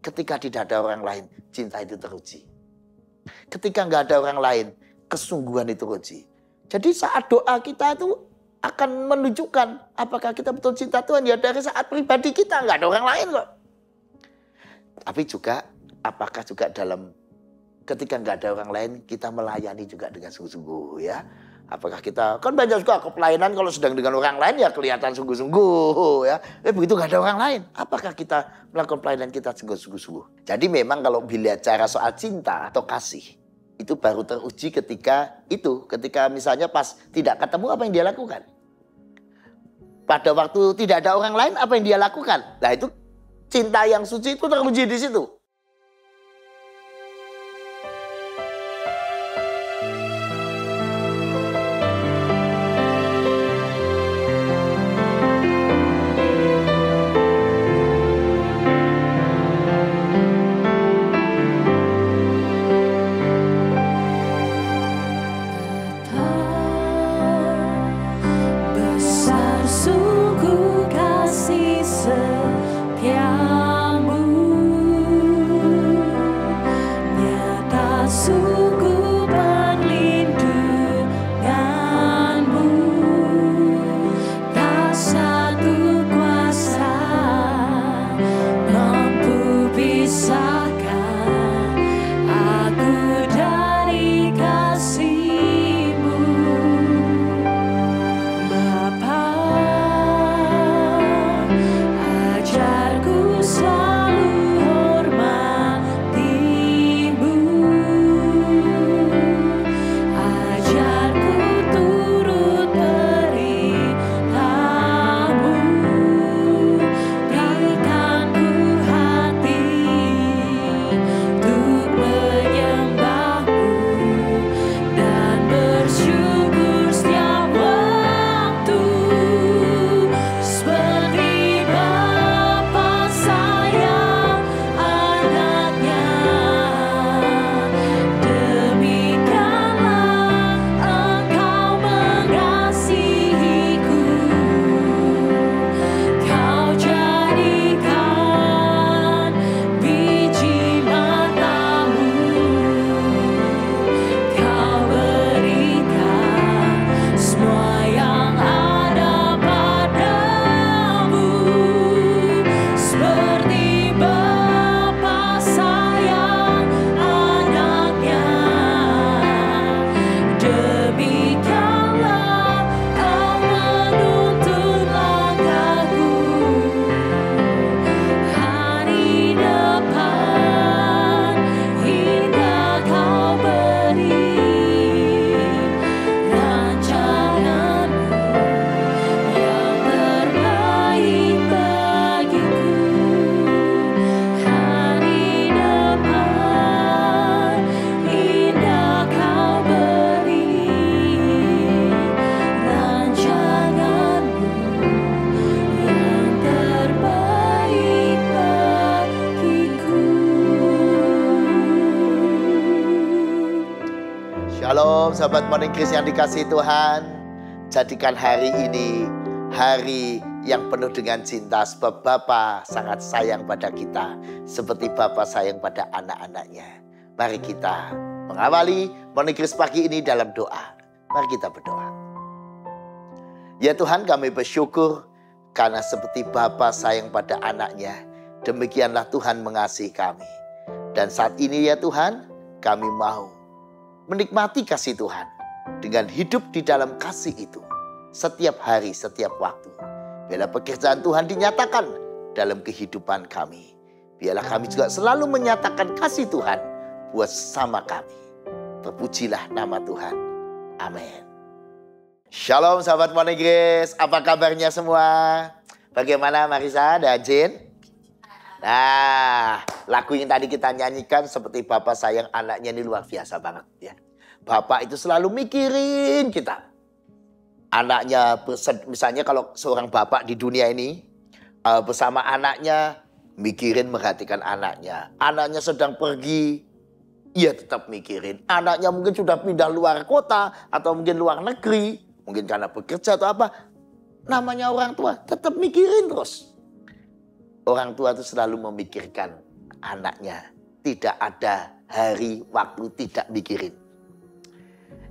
ketika tidak ada orang lain, cinta itu teruji. Ketika nggak ada orang lain, kesungguhan itu teruji. Jadi saat doa kita itu akan menunjukkan apakah kita betul cinta Tuhan ya dari saat pribadi kita, nggak ada orang lain kok. Tapi juga apakah juga dalam ketika nggak ada orang lain kita melayani juga dengan sungguh-sungguh ya. Apakah kita, kan banyak juga pelayanan kalau sedang dengan orang lain ya kelihatan sungguh-sungguh ya. Begitu nggak ada orang lain, apakah kita melakukan pelayanan kita sungguh-sungguh. Jadi memang kalau bicara soal cinta atau kasih, itu baru teruji ketika misalnya pas tidak ketemu apa yang dia lakukan. Pada waktu tidak ada orang lain apa yang dia lakukan. Nah itu cinta yang suci itu teruji di situ. Shalom sahabat Morning Grace yang dikasihi Tuhan. Jadikan hari ini hari yang penuh dengan cinta, sebab Bapa sangat sayang pada kita seperti Bapa sayang pada anak-anaknya. Mari kita mengawali Morning Grace pagi ini dalam doa. Mari kita berdoa. Ya Tuhan, kami bersyukur karena seperti Bapa sayang pada anaknya, demikianlah Tuhan mengasihi kami. Dan saat ini ya Tuhan, kami mau menikmati kasih Tuhan dengan hidup di dalam kasih itu setiap hari, setiap waktu. Biarlah pekerjaan Tuhan dinyatakan dalam kehidupan kami. Biarlah kami juga selalu menyatakan kasih Tuhan buat sesama kami. Terpujilah nama Tuhan. Amin. Shalom sahabat Morning Grace, apa kabarnya semua? Bagaimana Marisa dan Jin? Nah, lagu yang tadi kita nyanyikan seperti Bapak sayang anaknya ini luar biasa banget ya. Bapak itu selalu mikirin kita. Anaknya, misalnya kalau seorang bapak di dunia ini bersama anaknya, mikirin merhatikan anaknya. Anaknya sedang pergi, ia tetap mikirin. Anaknya mungkin sudah pindah luar kota atau mungkin luar negeri, mungkin karena bekerja atau apa. Namanya orang tua, tetap mikirin terus. Orang tua itu selalu memikirkan anaknya. Tidak ada hari waktu tidak mikirin.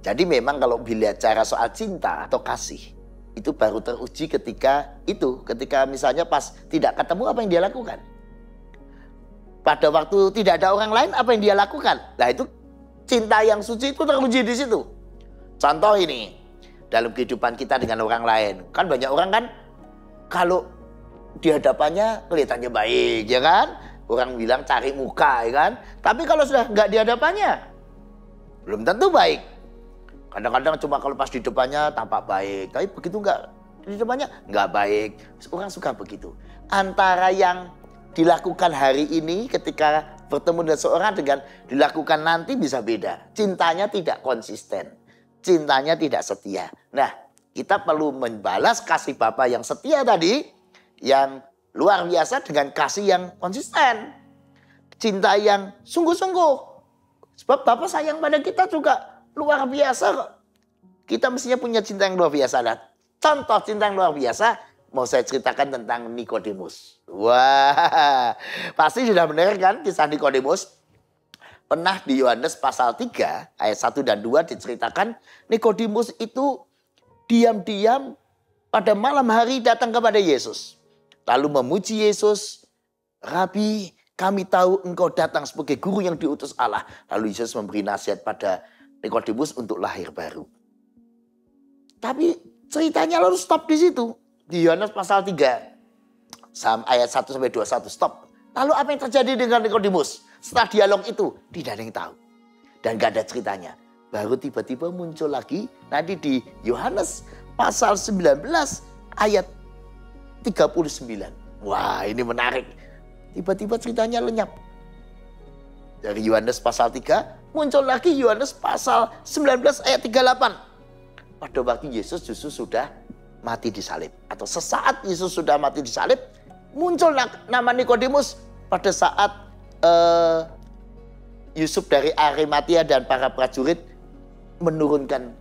Jadi memang kalau bicara soal cinta atau kasih, itu baru teruji ketika misalnya pas tidak ketemu apa yang dia lakukan. Pada waktu tidak ada orang lain apa yang dia lakukan. Nah itu cinta yang suci itu teruji di situ. Contoh ini, dalam kehidupan kita dengan orang lain. Kan banyak orang kan kalau di hadapannya kelihatannya baik, ya kan? Orang bilang cari muka, ya kan? Tapi kalau sudah nggak di hadapannya, belum tentu baik. Kadang-kadang cuma kalau pas di depannya tampak baik, tapi begitu nggak di depannya nggak baik. Orang suka begitu. Antara yang dilakukan hari ini ketika bertemu dengan seorang dengan dilakukan nanti bisa beda. Cintanya tidak konsisten, cintanya tidak setia. Nah, kita perlu membalas kasih Bapa yang setia tadi, yang luar biasa dengan kasih yang konsisten. Cinta yang sungguh-sungguh. Sebab Bapa sayang pada kita juga luar biasa kok. Kita mestinya punya cinta yang luar biasa. Nah, contoh cinta yang luar biasa mau saya ceritakan tentang Nikodemus. Wah, pasti sudah benar kan kisah Nikodemus? Pernah di Yohanes pasal 3 ayat 1 dan 2 diceritakan Nikodemus itu diam-diam pada malam hari datang kepada Yesus. Lalu memuji Yesus, Rabi, kami tahu engkau datang sebagai guru yang diutus Allah. Lalu Yesus memberi nasihat pada Nikodemus untuk lahir baru. Tapi ceritanya lalu stop di situ. Di Yohanes pasal 3, ayat 1-21, stop. Lalu apa yang terjadi dengan Nikodemus? Setelah dialog itu, tidak ada yang tahu. Dan gak ada ceritanya. Baru tiba-tiba muncul lagi, nanti di Yohanes pasal 19, ayat 39. Wah, ini menarik. Tiba-tiba ceritanya lenyap. Dari Yohanes pasal 3 muncul lagi Yohanes pasal 19 ayat 38. Pada waktu Yesus justru sudah mati di salib. Atau sesaat Yesus sudah mati di salib, muncul nama Nikodemus pada saat Yusuf dari Arimatia dan para prajurit menurunkan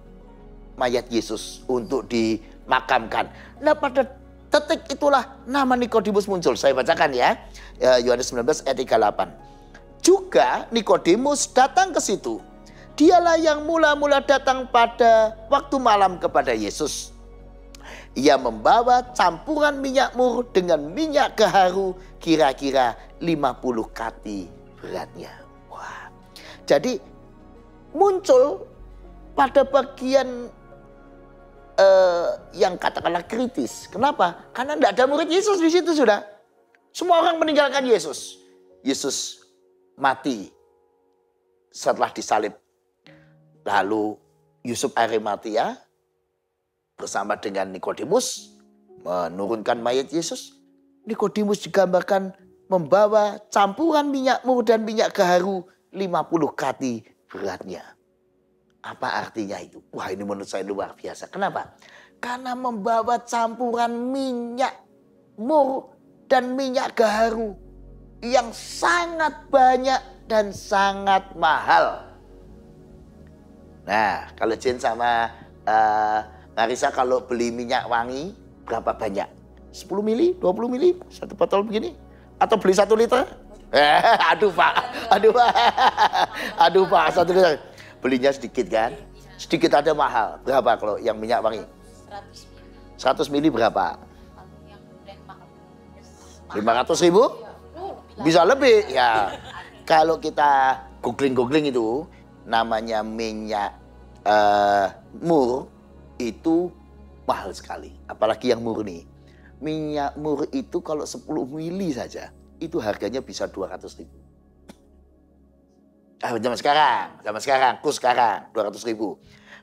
mayat Yesus untuk dimakamkan. Nah, pada detik itulah nama Nikodemus muncul. Saya bacakan ya. Yohanes 19 ayat 38. Juga Nikodemus datang ke situ. Dialah yang mula-mula datang pada waktu malam kepada Yesus. Ia membawa campuran minyak mur dengan minyak gaharu kira-kira 50 kati beratnya. Wah. Jadi muncul pada bagian yang katakanlah kritis. Kenapa? Karena tidak ada murid Yesus di situ sudah. Semua orang meninggalkan Yesus. Yesus mati setelah disalib. Lalu Yusuf Arimatia bersama dengan Nikodemus menurunkan mayat Yesus. Nikodemus digambarkan membawa campuran minyak mur dan minyak gaharu 50 kati beratnya. Apa artinya itu? Wah, ini menurut saya luar biasa. Kenapa? Karena membawa campuran minyak mur dan minyak gaharu yang sangat banyak dan sangat mahal. Nah, kalau Jen sama Marisa kalau beli minyak wangi berapa banyak? 10 mili, 20 mili, satu botol begini? Atau beli 1 liter? Aduh Pak, aduh Pak, 1 liter. Belinya sedikit kan? Sedikit ada mahal. Berapa kalau yang minyak wangi? 100 mili berapa? 500.000? Bisa lebih ya. Kalau kita googling itu namanya minyak mur itu mahal sekali. Apalagi yang murni. Minyak mur itu kalau 10 mili saja itu harganya bisa 200.000. Zaman sekarang, kurs sekarang 200.000.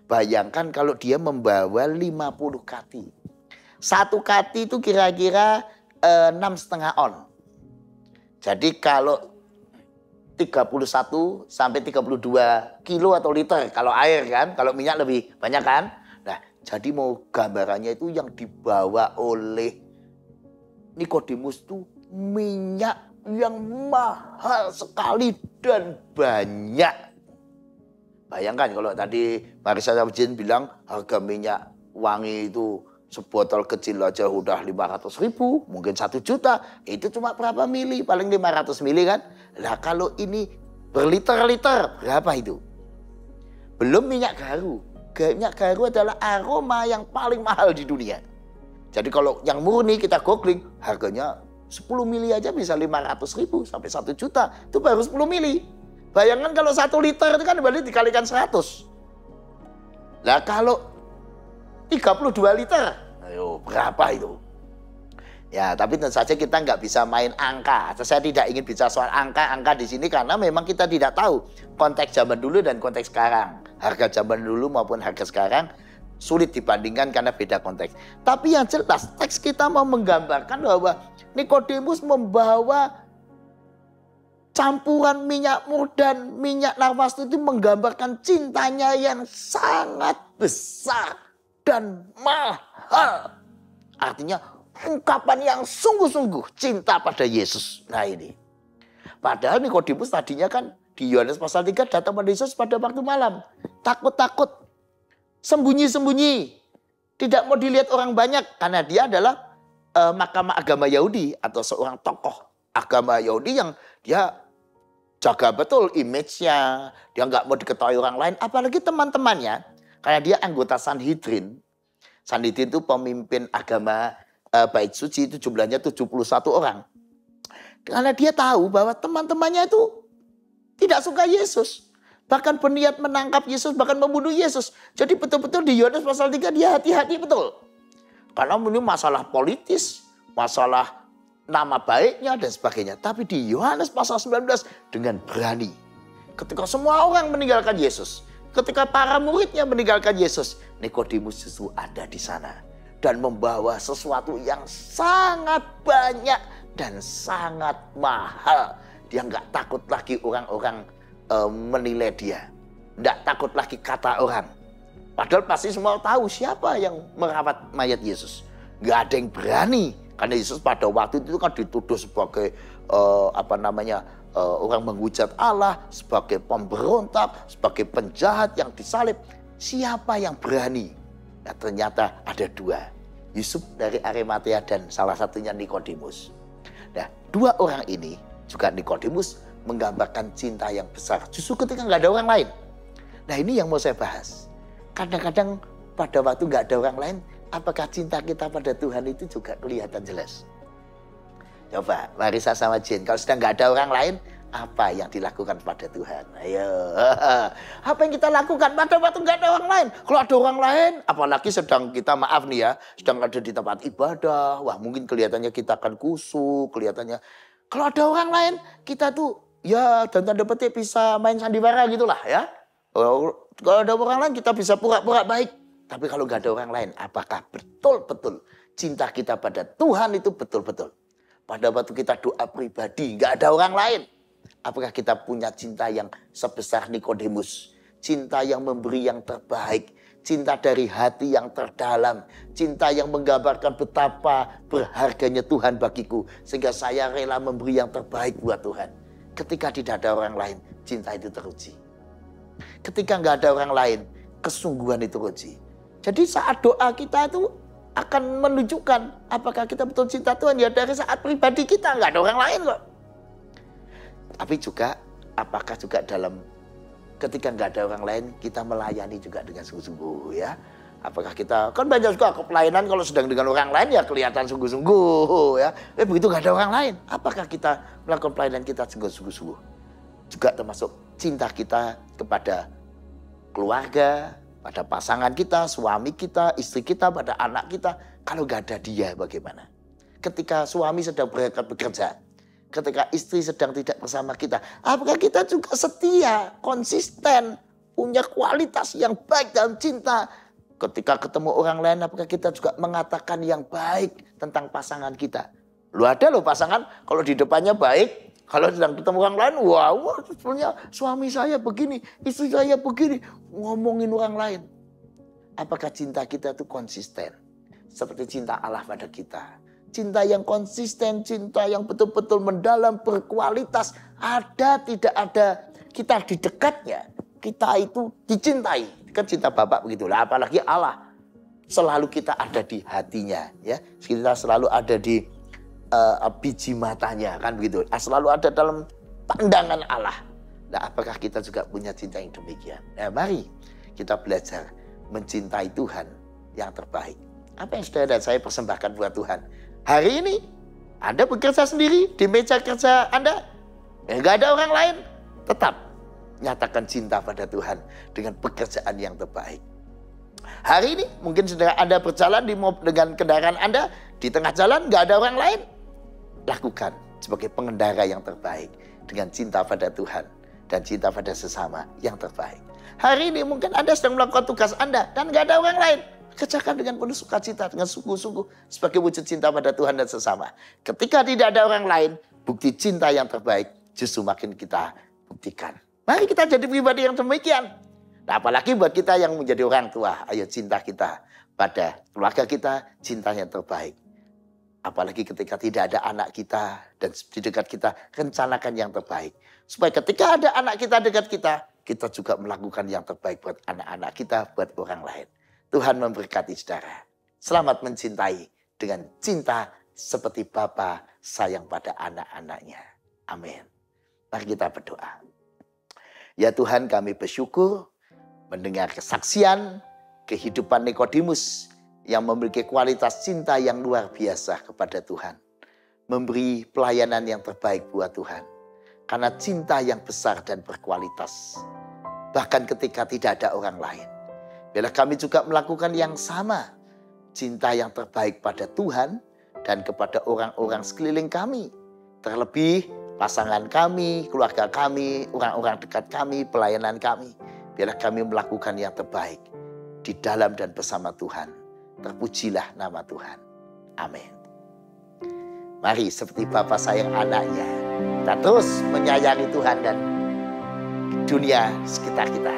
Bayangkan kalau dia membawa 50 kati. 1 kati itu kira-kira 6,5 on. Jadi kalau 31 sampai 32 kilo atau liter kalau air kan, kalau minyak lebih banyak kan. Nah, jadi mau gambarannya itu yang dibawa oleh Nikodemus itu minyak yang mahal sekali dan banyak. Bayangkan kalau tadi Marisa Jin bilang harga minyak wangi itu sebotol kecil aja udah 500.000, mungkin 1 juta. Itu cuma berapa mili? Paling 500 mili kan. Lah kalau ini berliter-liter, berapa itu? Belum minyak garu. Minyak garu adalah aroma yang paling mahal di dunia. Jadi kalau yang murni kita googling, harganya 10 mili aja bisa 500.000 sampai 1 juta. Itu baru 10 mili. Bayangkan kalau 1 liter itu kan berarti dikalikan 100. Lah kalau 32 liter, ayo berapa itu? Ya, tapi tentu saja kita nggak bisa main angka. Saya tidak ingin bicara soal angka-angka di sini karena memang kita tidak tahu konteks zaman dulu dan konteks sekarang. Harga zaman dulu maupun harga sekarang sulit dibandingkan karena beda konteks. Tapi yang jelas teks kita mau menggambarkan bahwa Nikodemus membawa campuran minyak mur dan minyak narwastu itu menggambarkan cintanya yang sangat besar dan mahal. Artinya ungkapan yang sungguh-sungguh cinta pada Yesus. Nah ini. Padahal Nikodemus tadinya kan di Yohanes pasal 3 datang pada Yesus pada waktu malam. Takut-takut. Sembunyi-sembunyi. Tidak mau dilihat orang banyak. Karena dia adalah mahkamah agama Yahudi. Atau seorang tokoh agama Yahudi yang dia jaga betul image-nya. Dia nggak mau diketahui orang lain. Apalagi teman-temannya. Karena dia anggota Sanhedrin. Sanhedrin itu pemimpin agama bait suci itu jumlahnya 71 orang. Karena dia tahu bahwa teman-temannya itu tidak suka Yesus. Bahkan berniat menangkap Yesus, bahkan membunuh Yesus. Jadi betul-betul di Yohanes pasal 3 dia hati-hati betul. Karena ini masalah politis, masalah nama baiknya dan sebagainya. Tapi di Yohanes pasal 19 dengan berani. Ketika semua orang meninggalkan Yesus. Ketika para muridnya meninggalkan Yesus. Nikodemus justru ada di sana. Dan membawa sesuatu yang sangat banyak dan sangat mahal. Dia nggak takut lagi orang-orang menilai dia. Nggak takut lagi kata orang. Padahal pasti semua tahu siapa yang merawat mayat Yesus. Nggak ada yang berani. Karena Yesus pada waktu itu kan dituduh sebagai orang menghujat Allah, sebagai pemberontak, sebagai penjahat yang disalib. Siapa yang berani? Nah, ternyata ada 2. Yusuf dari Arimatea dan salah satunya Nikodemus. Nah, 2 orang ini juga Nikodemus menggambarkan cinta yang besar. Justru ketika nggak ada orang lain. Nah, ini yang mau saya bahas. Kadang-kadang pada waktu nggak ada orang lain, apakah cinta kita pada Tuhan itu juga kelihatan jelas? Coba, Marisa sama Jen, kalau sedang nggak ada orang lain, apa yang dilakukan pada Tuhan? Ayo, apa yang kita lakukan pada waktu nggak ada orang lain? Kalau ada orang lain, apalagi sedang kita maaf nih ya, sedang ada di tempat ibadah, wah mungkin kelihatannya kita akan kusuk, kelihatannya. Kalau ada orang lain, kita tuh ya dan tanda petik bisa main sandiwara gitulah ya. Kalau ada orang lain kita bisa pura-pura baik. Tapi kalau nggak ada orang lain, apakah betul-betul cinta kita pada Tuhan itu betul-betul? Pada waktu kita doa pribadi, nggak ada orang lain. Apakah kita punya cinta yang sebesar Nikodemus? Cinta yang memberi yang terbaik. Cinta dari hati yang terdalam. Cinta yang menggambarkan betapa berharganya Tuhan bagiku. Sehingga saya rela memberi yang terbaik buat Tuhan. Ketika tidak ada orang lain, cinta itu teruji. Ketika nggak ada orang lain, kesungguhan itu teruji. Jadi saat doa kita itu akan menunjukkan apakah kita betul cinta Tuhan. Ya dari saat pribadi kita, nggak ada orang lain kok. Tapi juga apakah juga dalam ketika nggak ada orang lain kita melayani juga dengan sungguh-sungguh ya. Apakah kita kan banyak juga pelayanan kalau sedang dengan orang lain ya kelihatan sungguh-sungguh ya. Begitu nggak ada orang lain, apakah kita melakukan pelayanan kita sungguh-sungguh? Juga termasuk cinta kita kepada keluarga, pada pasangan kita, suami kita, istri kita, pada anak kita. Kalau nggak ada dia bagaimana? Ketika suami sedang berangkat bekerja, ketika istri sedang tidak bersama kita, apakah kita juga setia, konsisten, punya kualitas yang baik dalam cinta? Ketika ketemu orang lain, apakah kita juga mengatakan yang baik tentang pasangan kita? Lu ada loh pasangan, kalau di depannya baik, kalau sedang ketemu orang lain, wow, sebenarnya suami saya begini, istri saya begini, ngomongin orang lain. Apakah cinta kita itu konsisten? Seperti cinta Allah pada kita. Cinta yang konsisten, cinta yang betul-betul mendalam, berkualitas. Ada, tidak ada, kita di dekatnya. Kita itu dicintai. Kan cinta Bapak begitulah. Apalagi Allah. Selalu kita ada di hatinya. Ya, kita selalu ada di biji matanya. Kan begitu. Selalu ada dalam pandangan Allah. Nah, apakah kita juga punya cinta yang demikian? Nah, mari kita belajar mencintai Tuhan yang terbaik. Apa yang saudara dan saya persembahkan buat Tuhan? Hari ini Anda bekerja sendiri di meja kerja Anda, nggak ada orang lain, tetap nyatakan cinta pada Tuhan dengan pekerjaan yang terbaik. Hari ini mungkin saudara Anda berjalan dengan kendaraan Anda, di tengah jalan nggak ada orang lain, lakukan sebagai pengendara yang terbaik dengan cinta pada Tuhan dan cinta pada sesama yang terbaik. Hari ini mungkin Anda sedang melakukan tugas Anda dan nggak ada orang lain, kerjakan dengan penuh sukacita, dengan sungguh-sungguh sebagai wujud cinta pada Tuhan dan sesama. Ketika tidak ada orang lain, bukti cinta yang terbaik justru makin kita buktikan. Mari kita jadi pribadi yang demikian. Nah, apalagi buat kita yang menjadi orang tua, ayo cinta kita pada keluarga kita, cinta yang terbaik. Apalagi ketika tidak ada anak kita dan di dekat kita, rencanakan yang terbaik. Supaya ketika ada anak kita dekat kita, kita juga melakukan yang terbaik buat anak-anak kita, buat orang lain. Tuhan memberkati saudara. Selamat mencintai dengan cinta seperti Bapa sayang pada anak-anaknya. Amin. Mari kita berdoa. Ya Tuhan, kami bersyukur mendengar kesaksian kehidupan Nikodemus yang memiliki kualitas cinta yang luar biasa kepada Tuhan. Memberi pelayanan yang terbaik buat Tuhan. Karena cinta yang besar dan berkualitas. Bahkan ketika tidak ada orang lain. Biarlah kami juga melakukan yang sama. Cinta yang terbaik pada Tuhan dan kepada orang-orang sekeliling kami. Terlebih pasangan kami, keluarga kami, orang-orang dekat kami, pelayanan kami. Biarlah kami melakukan yang terbaik di dalam dan bersama Tuhan. Terpujilah nama Tuhan. Amin. Mari seperti Bapa sayang anaknya, kita terus menyayangi Tuhan dan dunia sekitar kita.